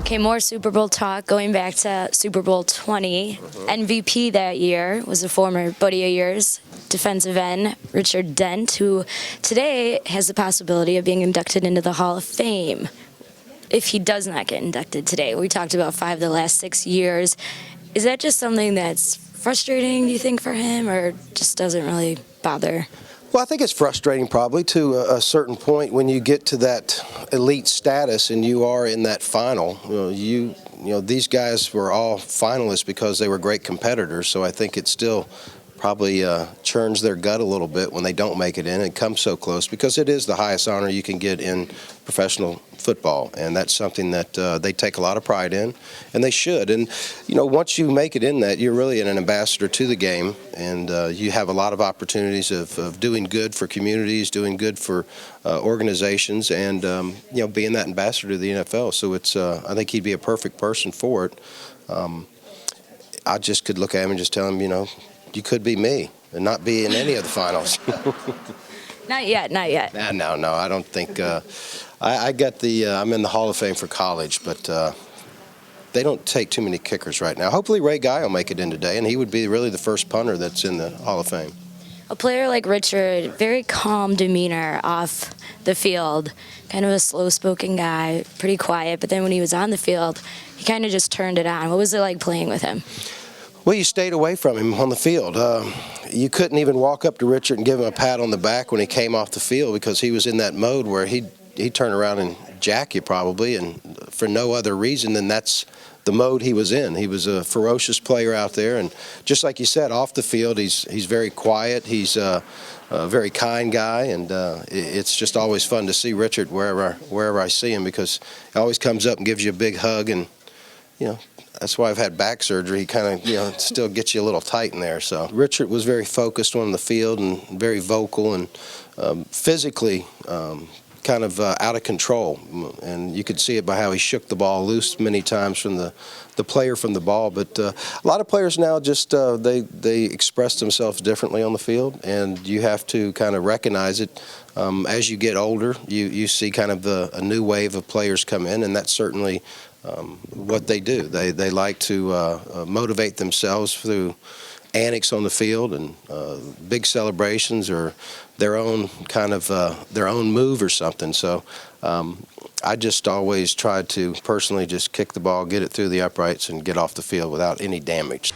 Okay, more Super Bowl talk. Going back to Super Bowl 20, MVP that year was a former buddy of yours, defensive end Richard Dent, who today has the possibility of being inducted into the Hall of Fame. If he does not get inducted today, we talked about 5 of the last 6 years. Is that just something that's frustrating, do you think, for him, or just doesn't really bother? Well, I think it's frustrating probably to a certain point when you get to that elite status and you are in that final. You know, these guys were all finalists because they were great competitors, so I think it still probably churns their gut a little bit when they don't make it in and come so close, because it is the highest honor you can get in professional football, and that's something that they take a lot of pride in, and they should. And you know, once you make it in that, you're really an ambassador to the game, and you have a lot of opportunities of doing good for communities, doing good for organizations, and you know, being that ambassador to the NFL. So it's I think he'd be a perfect person for it. I just could look at him and just tell him, you know, you could be me and not be in any of the finals. Not yet, not yet. No, I don't think. I got the. I'm in the Hall of Fame for college, but they don't take too many kickers right now. Hopefully, Ray Guy will make it in today, and he would be really the first punter that's in the Hall of Fame. A player like Richard, very calm demeanor off the field, kind of a slow-spoken guy, pretty quiet, but then when he was on the field, he kind of just turned it on. What was it like playing with him? Well, you stayed away from him on the field. You couldn't even walk up to Richard and give him a pat on the back when he came off the field, because he was in that mode where he'd turn around and jack you probably, and for no other reason than that's the mode he was in. He was a ferocious player out there, and just like you said, off the field, he's very quiet. He's a very kind guy, and it's just always fun to see Richard wherever I see him, because he always comes up and gives you a big hug, and you know, that's why I've had back surgery. He kind of, you know, still gets you a little tight in there. So Richard was very focused on the field and very vocal and physically kind of out of control. And you could see it by how he shook the ball loose many times from the player from the ball. But a lot of players now just they express themselves differently on the field, and you have to kind of recognize it. As you get older, you see kind of a new wave of players come in, and that's certainly what they do. They like to motivate themselves through antics on the field and big celebrations, or their own kind of their own move or something. So I just always try to personally just kick the ball, get it through the uprights, and get off the field without any damage.